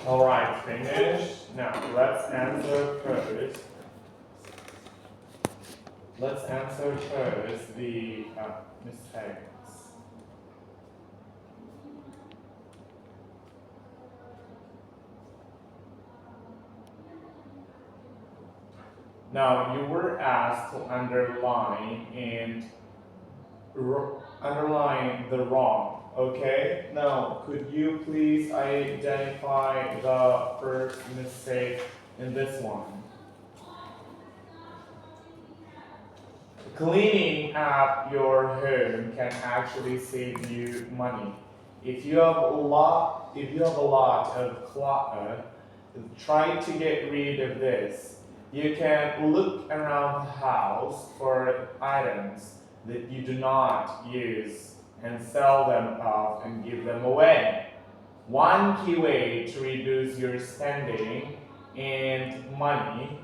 Alright, finished. Now let's answer first. Let's answer first the mistakes. Now you were asked to underline and underline the wrong. Okay? Now could you please identify the first mistake in this one? Cleaning up your home can actually save you money. If you have a lot of clutter, try to get rid of this. You can look around the house for items that you do not use and sell them off and give them away. One key way to reduce your spending and money.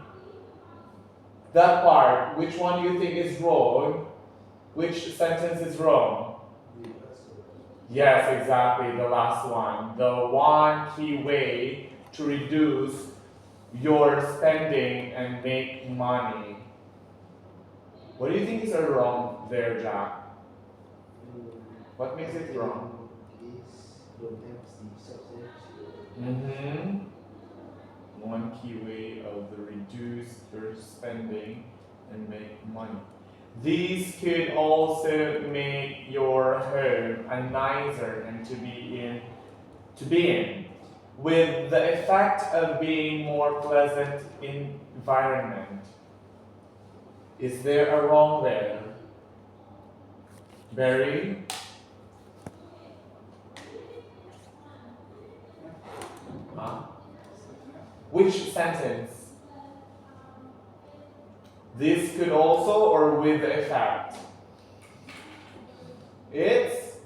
That part, which one do you think is wrong? Which sentence is wrong? Yes, exactly, the last one. The one key way to reduce your spending and make money. What do you think is wrong there, Jack? What makes it wrong? Mm-hmm. One key way of the reduce your spending and make money. These could also make your home a nicer and to be in, with the effect of being more pleasant environment. Is there a wrong there? Barry? Huh? Which sentence? This could also or with the effect? It's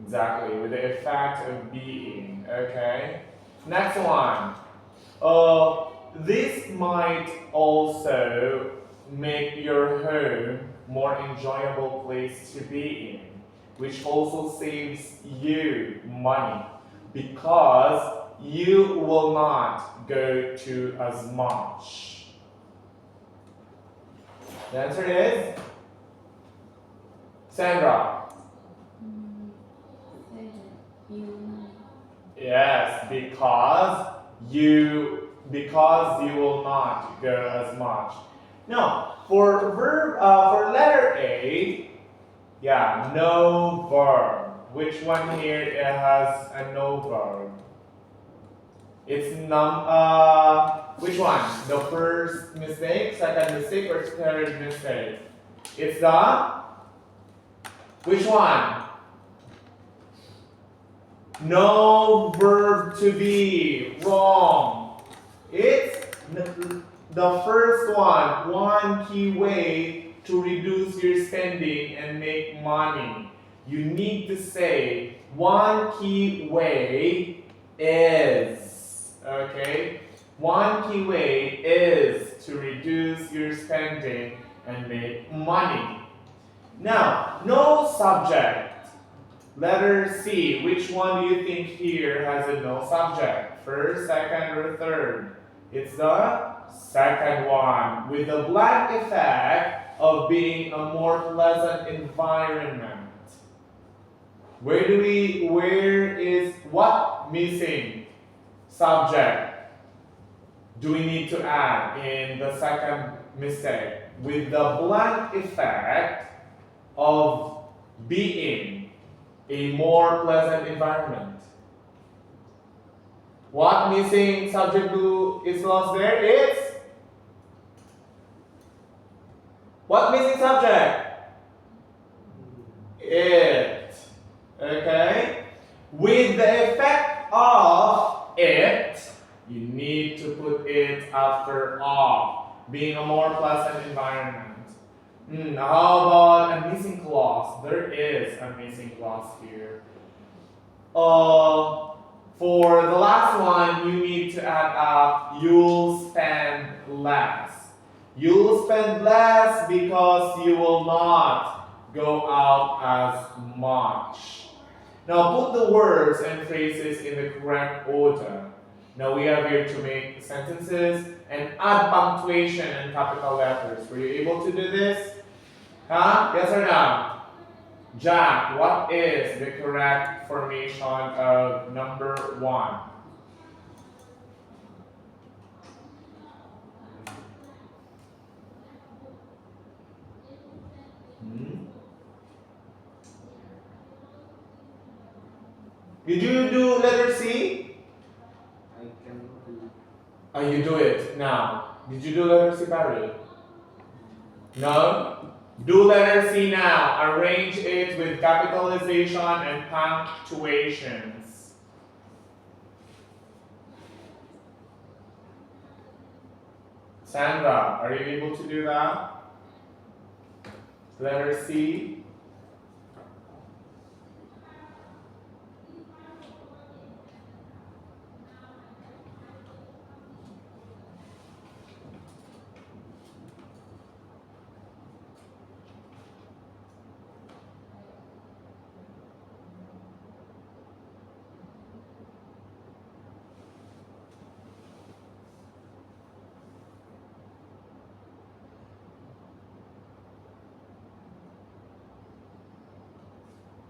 exactly with the effect of being. Okay. Next one. This might also make your home more enjoyable place to be in, which also saves you money because you will not go to as much. The answer is Sandra. Yes, because you will not go as much. Now, for letter A, yeah, no verb. Which one here it has a no verb? It's which one? The first mistake, second mistake, or third mistake? It's the which one? No verb to be. Wrong. It's the first one. One key way to reduce your spending and make money. You need to say one key way is. Okay? One key way is to reduce your spending and make money. Now, no subject. Letter C, which one do you think here has a no subject? First, second, or third? It's the second one, with the blank effect of being a more pleasant environment. Where is what missing subject do we need to add in the second mistake? With the blank effect of being a more pleasant environment. What missing subject is lost there? It's what missing subject? It. Okay? With the effect of it, you need to put it after of, being a more pleasant environment. How about a missing clause? There is a missing clause here. For the last one, you need to add up, you'll spend less. You'll spend less because you will not go out as much. Now put the words and phrases in the correct order. Now we are here to make sentences and add punctuation and capital letters. Were you able to do this? Huh? Yes or no? Jack, what is the correct formation of number 1? Did you do letter C? I cannot do it. Oh, you do it now. Did you do letter C, Barry? No? Do letter C now. Arrange it with capitalization and punctuations. Sandra, are you able to do that? Letter C.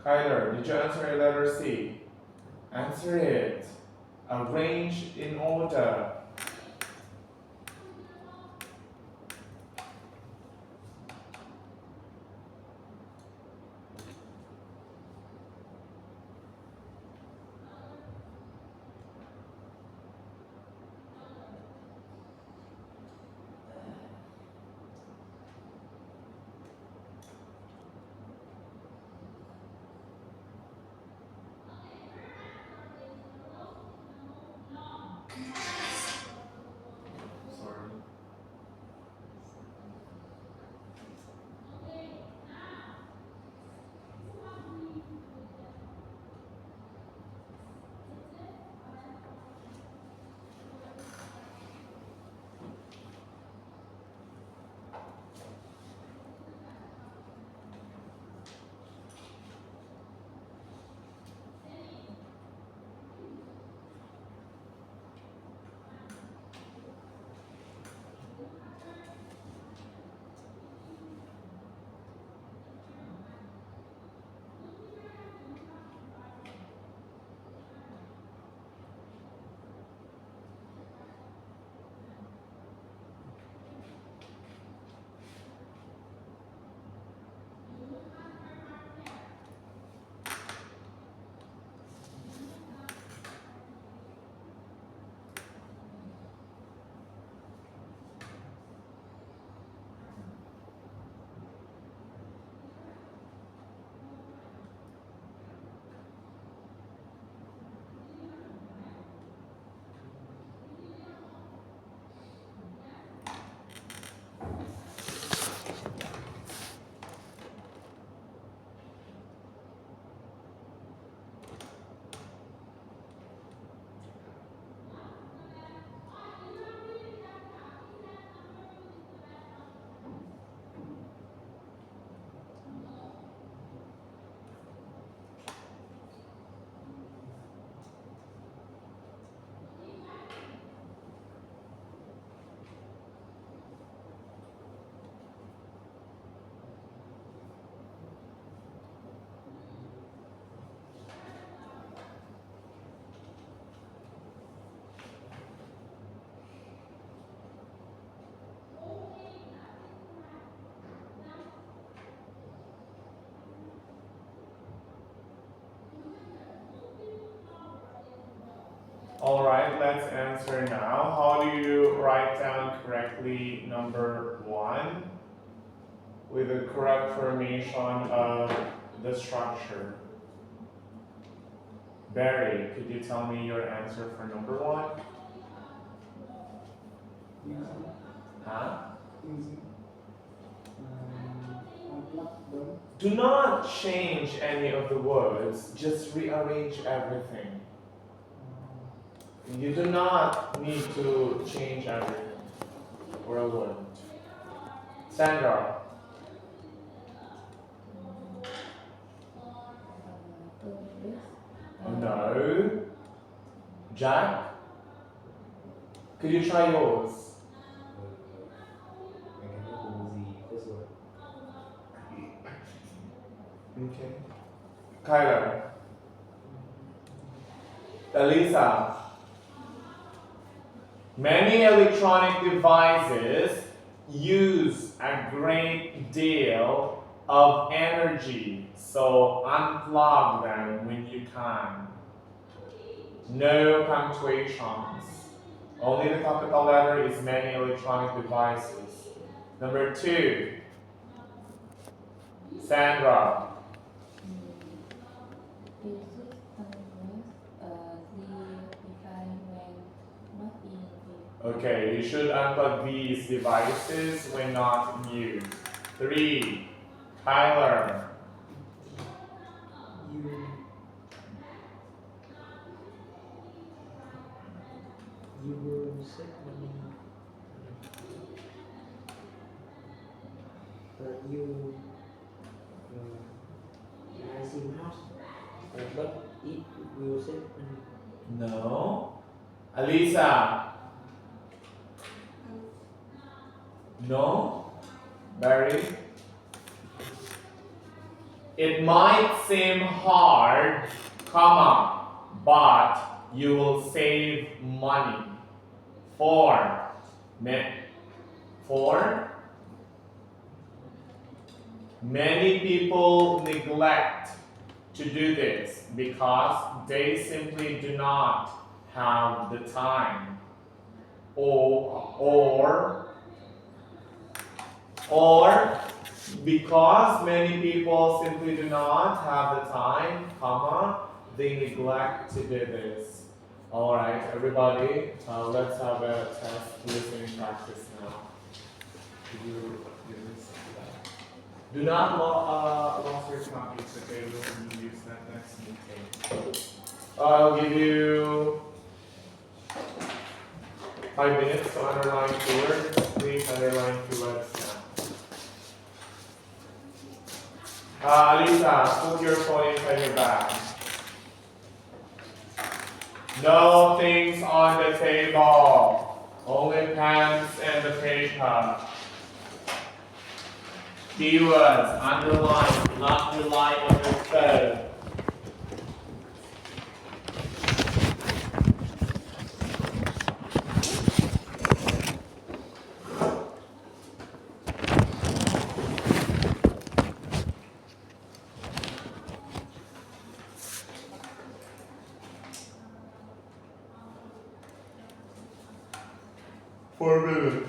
Kyler, did you answer letter C? Answer it. Arrange in order. Sorry. All right, let's answer now. How do you write down correctly number 1 with the correct formation of the structure? Barry, could you tell me your answer for number 1? Easy. Huh? Easy. Not done. Do not change any of the words, just rearrange everything. You do not need to change everything or a word. Sandra. No. Jack? Could you try yours? I cannot do the first one. Okay. Kyler. Elisa. Many electronic devices use a great deal of energy, so unplug them when you can. No punctuations. Only the capital letter is many electronic devices. Number 2. Sandra. Uses always the device when not in use. Okay, you should unplug these devices when not in use. 3. Tyler. You will save money. But you nice in house. But it will save money. No. Alisa. No. Barry. It might seem hard, comma, but you will save money. 4. 4. Many people neglect to do this because they simply do not have the time, or because many people simply do not have the time, comma, they neglect to do this. All right, everybody, let's have a test listening practice now. Do not lose your copies, okay? We'll use that next meeting. I'll give you 5 minutes to underline keywords. Please underline keywords now. Lisa, put your phone inside your bag. No things on the table. Only pens and the paper. Keywords, underline, not rely on your phone. For a minute.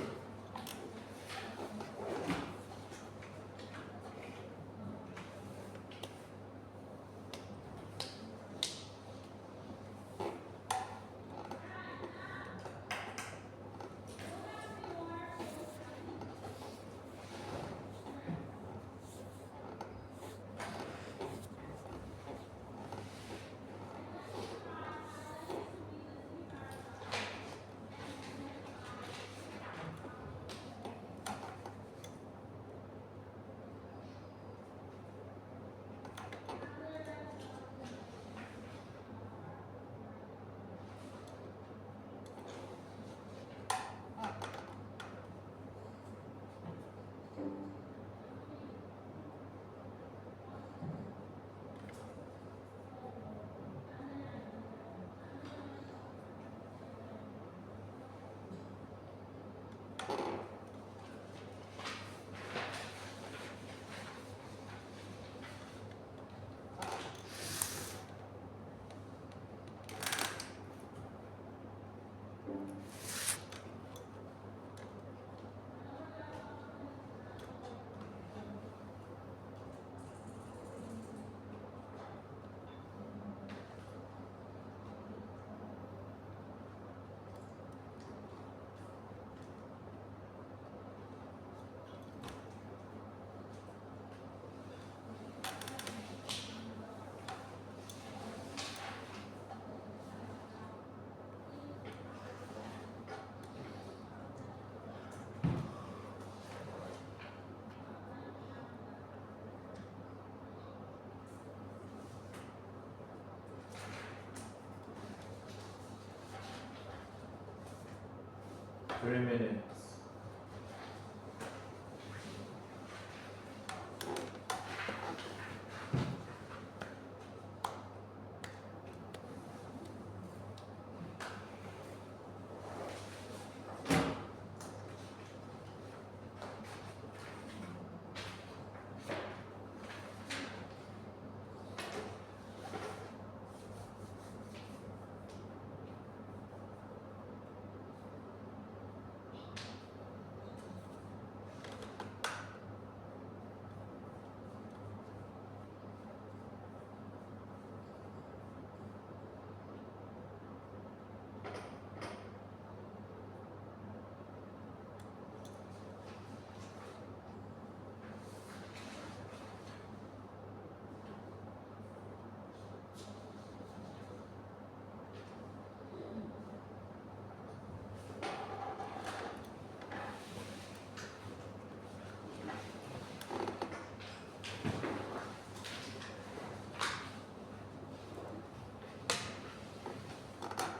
3 minutes.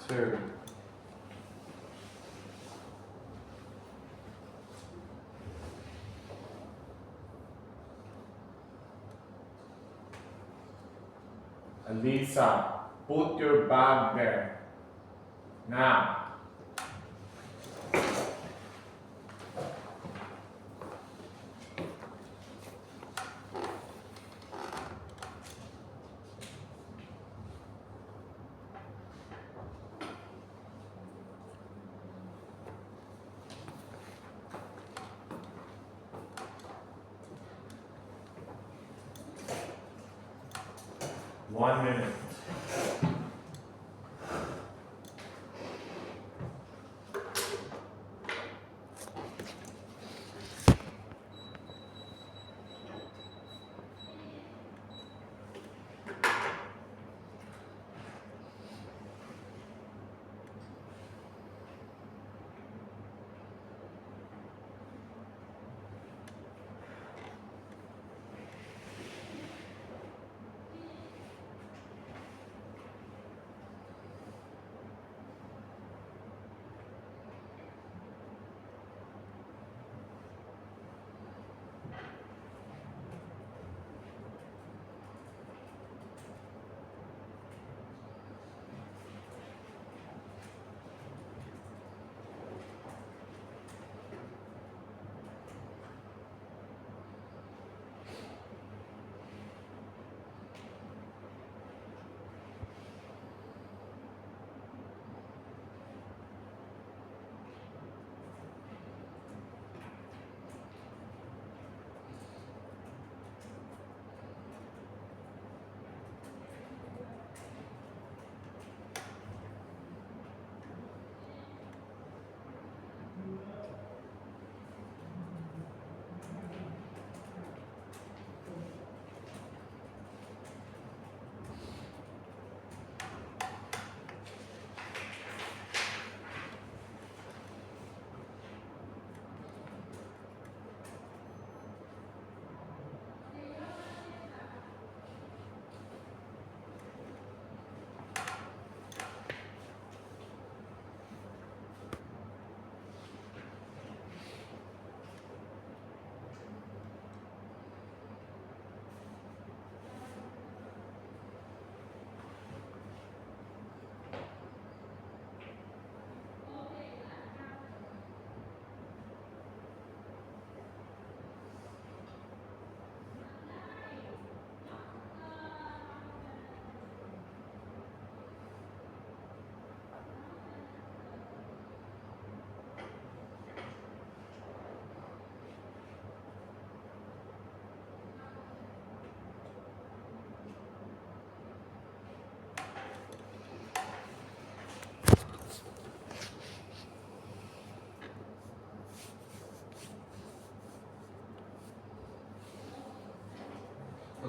Two. Lisa, put your bag there. Now. One minute.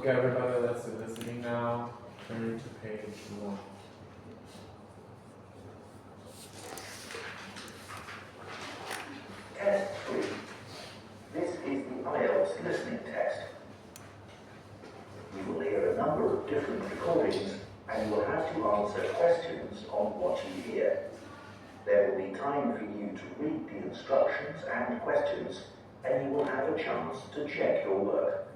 Okay, everybody, let's do listening now. Turn to page 1. Test 3. This is the IELTS listening test. You will hear a number of different recordings and you will have to answer questions on what you hear. There will be time for you to read the instructions and questions, and you will have a chance to check your work.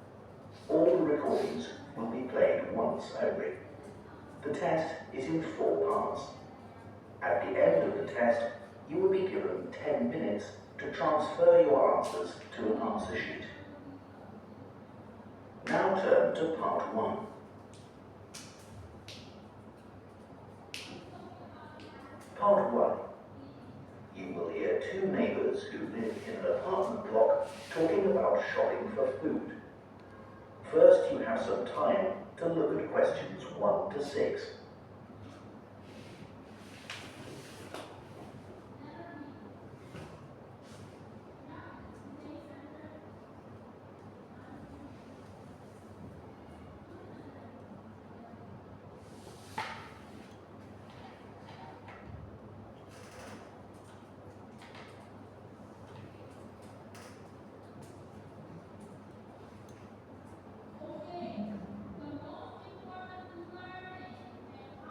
All the recordings will be played once only. The test is in 4 parts. At the end of the test, you will be given 10 minutes to transfer your answers to an answer sheet. Now turn to part 1. Part 1. You will hear 2 neighbours who live in an apartment block talking about shopping for food. First, you have some time to look at questions 1 to 6.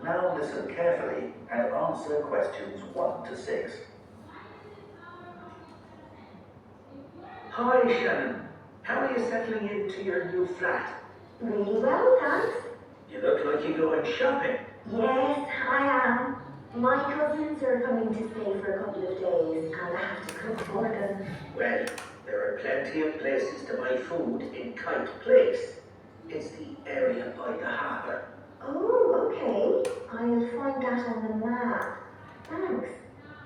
Now listen carefully and answer questions 1 to 6. Hi, Shannon. How are you settling into your new flat? Really well, thanks. You look like you're going shopping. Yes, I am. My cousins are coming to stay for a couple of days, and I have to cook for them. Well, there are plenty of places to buy food in Kite Place. It's the area by the harbour. Oh, okay. I'll find that on the map. Thanks.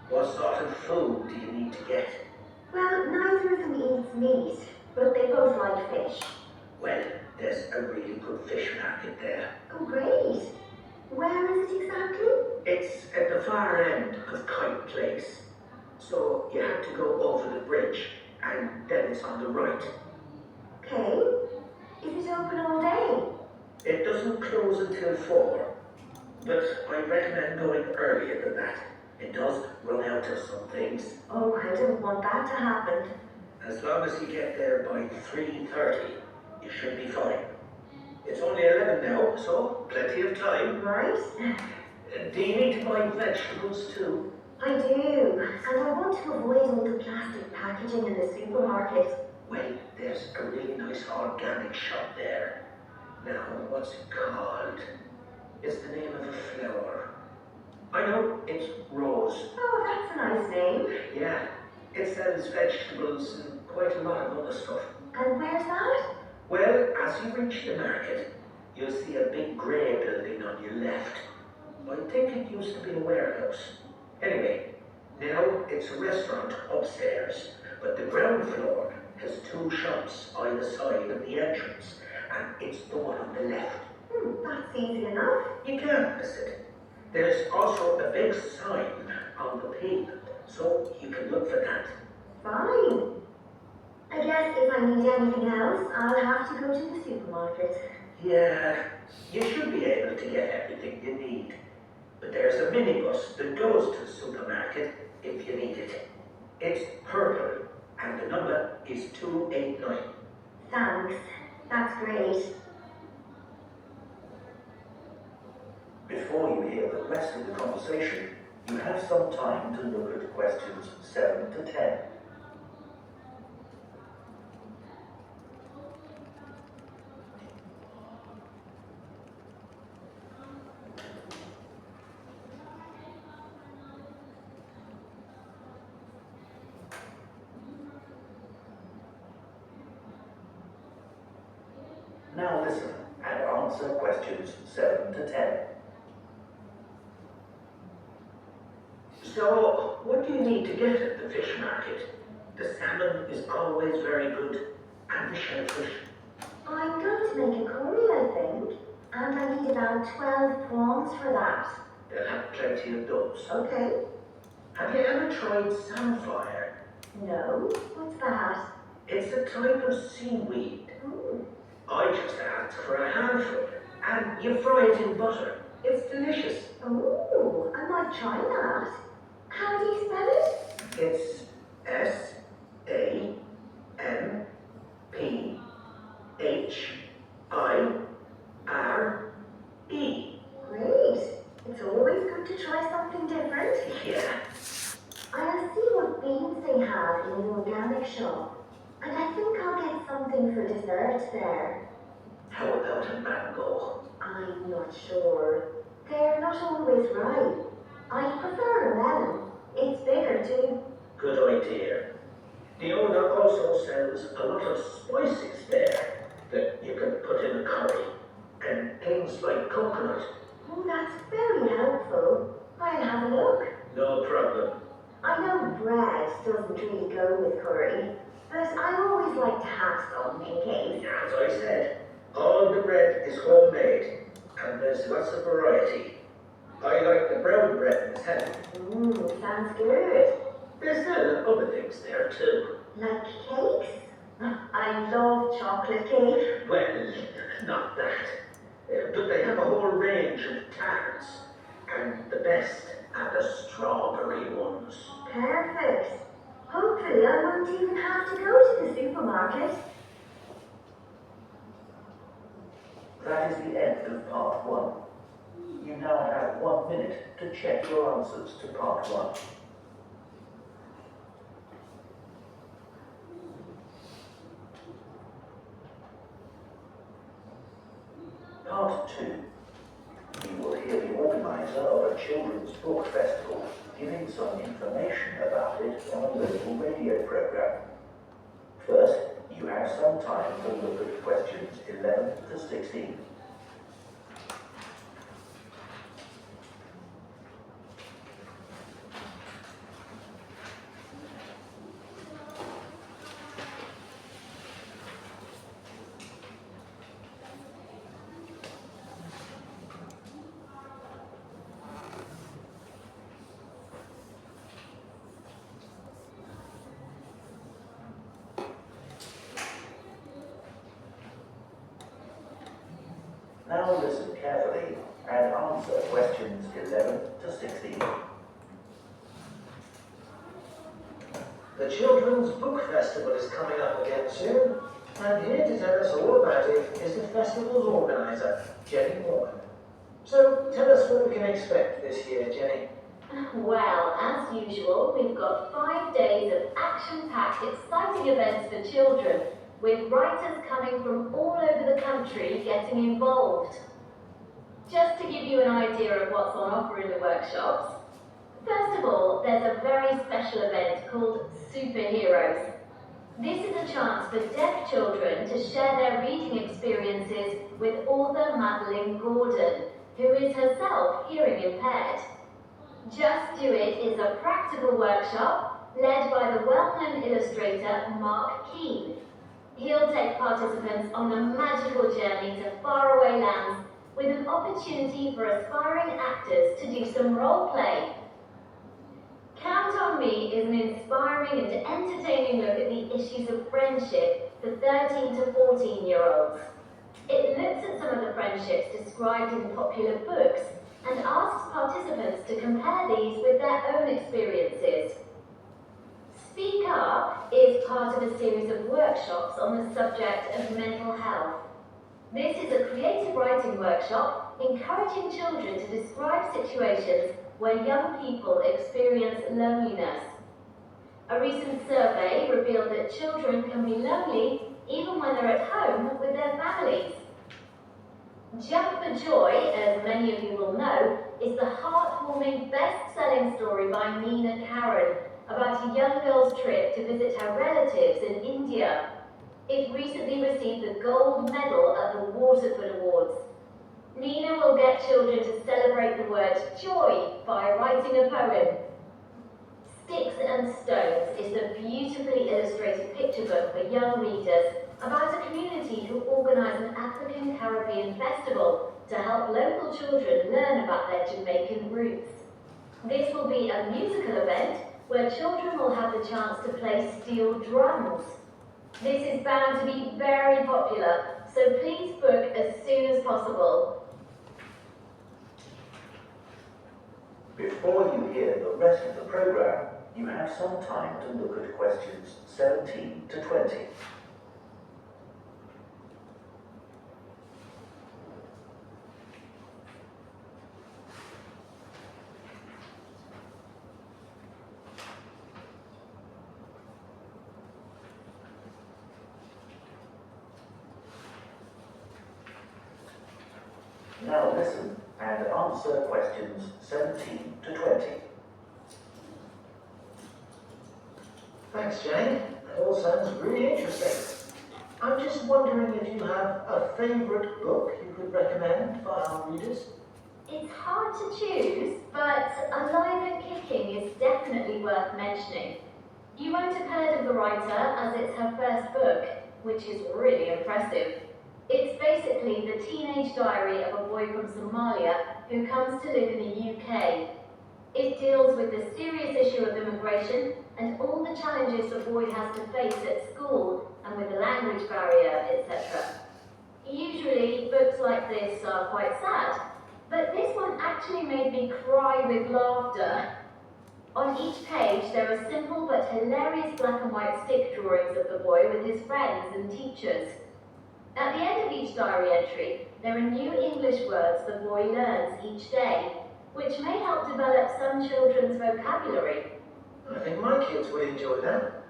What sort of food do you need to get? Well, neither of them eats meat, but they both like fish. Well, there's a really good fish market there. Oh, great. Where is it exactly? It's at the far end of Kite Place. So you have to go over the bridge, and then it's on the right. Okay. Is it open all day? It doesn't close until 4, but I recommend going earlier than that. It does run out of some things. Oh, I don't want that to happen. As long as you get there by 3:30, you should be fine. It's only 11 now, so plenty of time. Right? Do you need to buy vegetables too? I do, and I want to avoid all the plastic packaging in the supermarket. Well, there's a really nice organic shop there. Now, what's it called? It's the name of a flower. I know, it's Rose. Oh, that's a nice name. Yeah, it sells vegetables and quite a lot of other stuff. And where's that? Well, as you reach the market, you'll see a big grey building on your left. I think it used to be a warehouse. Anyway, now it's a restaurant upstairs, but the ground floor has 2 shops either side of the entrance, and it's the one on the left. That's easy enough. You can't miss it. There's also a big sign on the pavement, so you can look for that. Fine. I guess if I need anything else, I'll have to go to the supermarket. Yeah, you should be able to get everything you need. But there's a minibus that goes to the supermarket if you need it. It's purple, and the number is 289. Thanks. That's great. Before you hear the rest of the conversation, you have some time to look at questions 7 to 10. Now listen and answer questions 7 to 10. So, what do you need to get at the fish market? The salmon is always very good, and the shellfish. I'm going to make a curry, I think. And I need about 12 prawns for that. They'll have plenty of those. Okay. Have you ever tried samphire? No? What's that? It's a type of seaweed. Ooh. I just asked for a handful, and you fry it in butter. It's delicious. Ooh, I might try that. How do you spell it? It's S-A-M-P-H-I-R-E. Great. It's always good to try something different. Yeah. having for dessert there? How about a mango? I'm not sure. They're not always ripe. I prefer a melon. It's bigger too. Good idea. The owner also sells a lot of spices there that you can put in a curry. And things like coconut. Oh, that's very helpful. I'll have a look. No problem. I know bread doesn't really go with curry, but I always like to have some in case. As I said, all the bread is homemade, and there's lots of variety. I like the brown bread myself. Sounds good. They sell other things there too. Like cakes? I love chocolate cake. Well, not that. But they have a whole range of tarts, and the best are the strawberry ones. Perfect. Hopefully I won't even have to go to the supermarket. That is the end of part 1. You now have 1 minute to check your answers to part 1. Part 2. You will hear the organizer of a children's book festival giving some information about it on a local radio program. First, you have some time to look at questions 11 to 16. Now listen carefully and answer questions 11 to 16. The Children's Book Festival is coming up again soon, and here to tell us all about it is the festival's organizer, Jenny Morgan. So tell us what we can expect this year, Jenny. Well, as usual, we've got 5 days of action-packed, exciting events for children, with writers coming from all over the country getting involved. Just to give you an idea of what's on offer in the workshops, first of all, there's a very special event called Superheroes. This is a chance for deaf children to share their reading experiences with author Madeline Gordon, who is herself hearing impaired. Just Do It is a practical workshop led by the well-known illustrator Mark Keane. He'll take participants on a magical journey to faraway lands with an opportunity for aspiring actors to do some role play. Count on Me is an inspiring and entertaining look at the issues of friendship for 13 to 14-year-olds. It looks at some of the friendships described in popular books and asks participants to compare these with their own experiences. Speak Up is part of a series of workshops on the subject of mental health. This is a creative writing workshop encouraging children to describe situations where young people experience loneliness. A recent survey revealed that children can be lonely even when they're at home with their families. Jump for Joy, as many of you will know, is the heartwarming best-selling story by Nina Karen about a young girl's trip to visit her relatives in India. It recently received the gold medal at the Waterford Awards. Nina will get children to celebrate the word joy by writing a poem. Sticks and Stones is a beautifully illustrated picture book for young readers about a community who organise an African Caribbean festival to help local children learn about their Jamaican roots. This will be a musical event where children will have the chance to play steel drums. This is bound to be very popular, so please book as soon as possible. Before you hear the rest of the program, you have some time to look at questions 17 to 20. Now listen and answer questions 17 to 20. Thanks, Jane. That all sounds really interesting. I'm just wondering if you have a favourite book you could recommend for our readers? It's hard to choose, but Alive and Kicking is definitely worth mentioning. You won't have heard of the writer as it's her first book, which is really impressive. It's basically the teenage diary of a boy from Somalia who comes to live in the UK. It deals with the serious issue of immigration and all the challenges the boy has to face at school and with the language barrier, etc. Usually, books like this are quite sad, but this one actually made me cry with laughter. On each page, there are simple but hilarious black and white stick drawings of the boy with his friends and teachers. At the end of each diary entry, there are new English words the boy learns each day, which may help develop some children's vocabulary. I think my kids would enjoy that.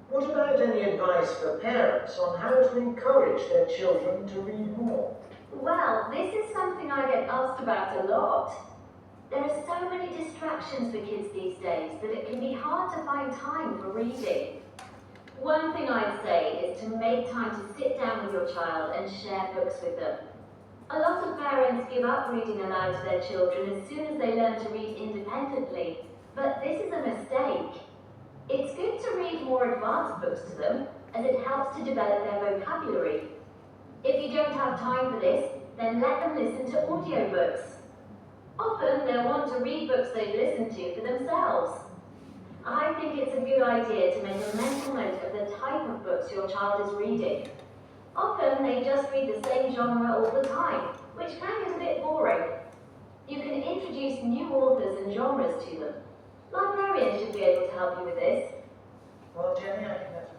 What about any advice for parents on how to encourage their children to read more? Well, this is something I get asked about a lot. There are so many distractions for kids these days that it can be hard to find time for reading. One thing I'd say is to make time to sit down with your child and share books with them. A lot of parents give up reading aloud to their children as soon as they learn to read independently, but this is a mistake. It's good to read more advanced books to them, as it helps to develop their vocabulary. If you don't have time for this, then let them listen to audiobooks. Often they'll want to read books they've listened to for themselves. I think it's a good idea to make a mental note of the type of books your child is reading. Often they just read the same genre all the time, which can get a bit boring. You can introduce new authors and genres to them. Librarians should be able to help you with this. Well, Jenny, I think that's...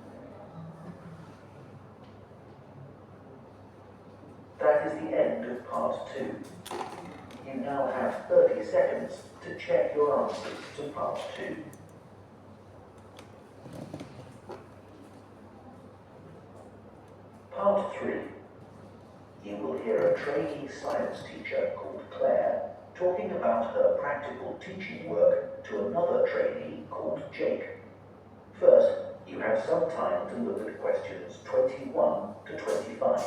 That is the end of part 2. You now have 30 seconds to check your answers to part 2. Part 3. You will hear a trainee science teacher called Claire talking about her practical teaching work to another trainee called Jake. First, you have some time to look at questions 21 to 25.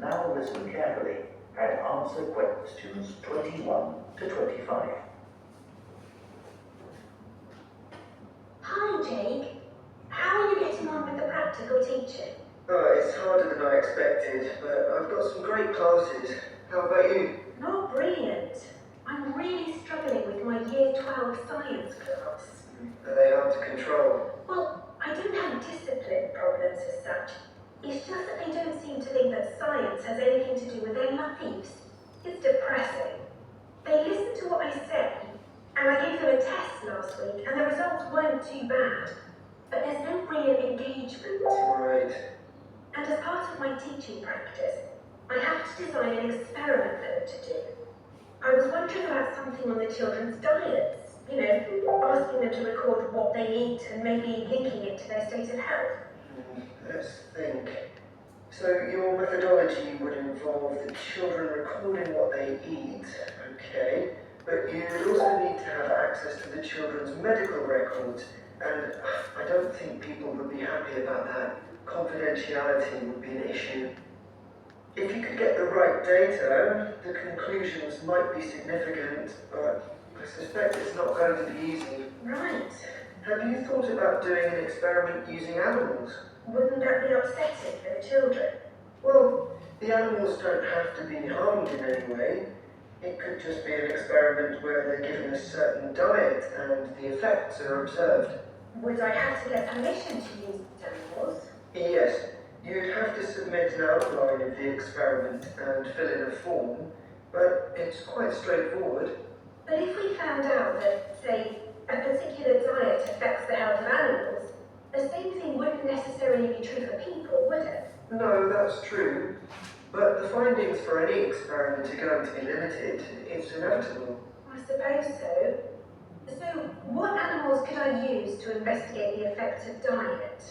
Now listen carefully and answer questions 21 to 25. Hi, Jake. How are you getting on with the practical teaching? Oh, it's harder than I expected, but I've got some great classes. How about you? Not brilliant. I'm really struggling with my Year 12 science class. Are they hard to control? Well, I don't have discipline problems as such. It's just that they don't seem to think that science has anything to do with their lives. It's depressing. They listen to what I say, and I gave them a test last week, and the results weren't too bad. But there's no real engagement. Right. And as part of my teaching practice, I have to design an experiment for them to do. I was wondering about something on the children's diets. You know, asking them to record what they eat and maybe linking it to their state of health. Let's think. So your methodology would involve the children recording what they eat, okay, but you would also need to have access to the children's medical records, and I don't think people would be happy about that. Confidentiality would be an issue. If you could get the right data, the conclusions might be significant, but I suspect it's not going to be easy. Right. Have you thought about doing an experiment using animals? Wouldn't that be upsetting for the children? Well, the animals don't have to be harmed in any way. It could just be an experiment where they're given a certain diet and the effects are observed. Would I have to get permission to use animals? Yes, You'd have to submit an outline of the experiment and fill in a form, but it's quite straightforward. But if we found out that, say, a particular diet affects the health of animals, the same thing wouldn't necessarily be true for people, would it? No, that's true. But the findings for any experiment are going to be limited. It's inevitable. I suppose so. So, what animals could I use to investigate the effects of diet?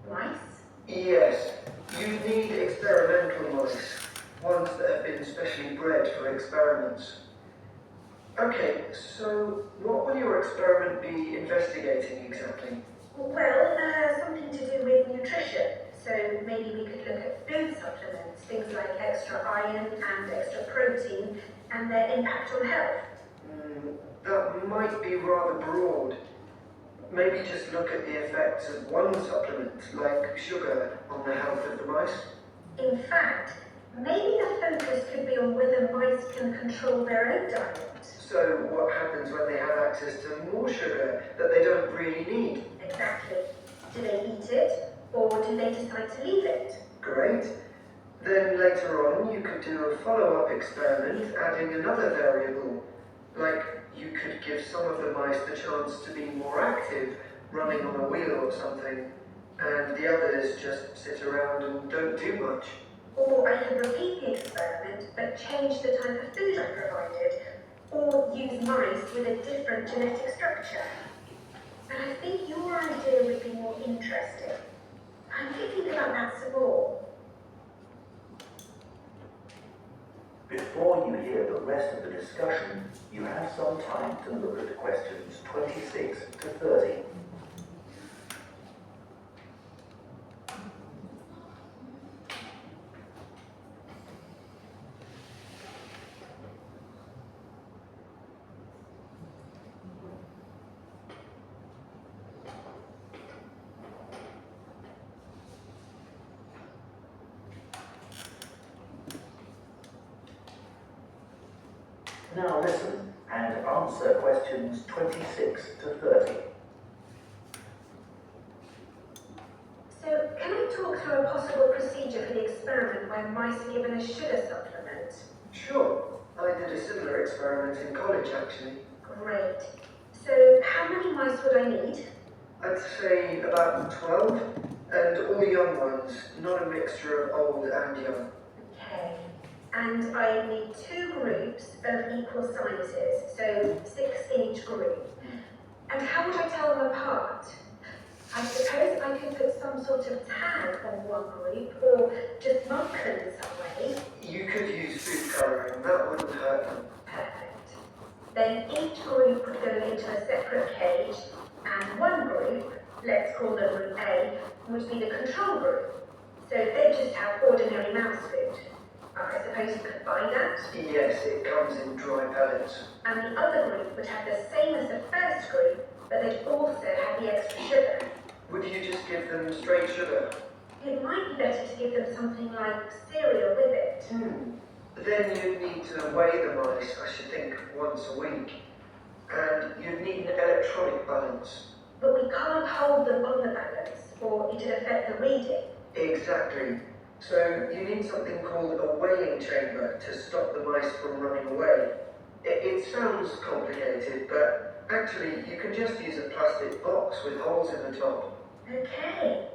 Mice? Yes, you need experimental mice, ones that have been specially bred for experiments. Okay, so what will your experiment be investigating exactly? Well, something to do with nutrition. So maybe we could look at food supplements, things like extra iron and extra protein, and their impact on health. That might be rather broad. Maybe just look at the effects of one supplement, like sugar, on the health of the mice. In fact, maybe the focus could be on whether mice can control their own diet. So what happens when they have access to more sugar that they don't really need? Exactly. Do they eat it, or do they decide to leave it? Great. Then later on you could do a follow-up experiment adding another variable. Like you could give some of the mice the chance to be more active, running on a wheel or something, and the others just sit around and don't do much. Or I could repeat the experiment, but change the type of food I provided, or use mice with a different genetic structure. And I think your idea would be more interesting. I'm thinking about that some more. Before you hear the rest of the discussion, you have some time to look at questions 26 to 30. Now listen and answer questions 26 to 30. So, can I talk through a possible procedure for the experiment where mice are given a sugar supplement? Sure. I did a similar experiment in college actually. Great. So, how many mice would I need? I'd say about 12, and all young ones, not a mixture of old and young. Okay. And I need 2 groups of equal sizes, so 6 in each group. And how would I tell them apart? I suppose I could put some sort of tag on one group, or just mark them in some way. You could use food colouring, that wouldn't hurt them. Perfect. Then each group would go into a separate cage, and one group, let's call them Group A, would be the control group. So they'd just have ordinary mouse food. I suppose you could buy that. Yes, it comes in dry pellets. And the other group would have the same as the first group, but they'd also have the extra sugar. Would you just give them straight sugar? It might be better to give them something like cereal with it. Then you'd need to weigh the mice, I should think, once a week. And you'd need an electronic balance. But we can't hold them on the balance, or it'd affect the reading. Exactly. So you need something called a weighing chamber to stop the mice from running away. It sounds complicated, but actually you can just use a plastic box with holes in the top. Okay.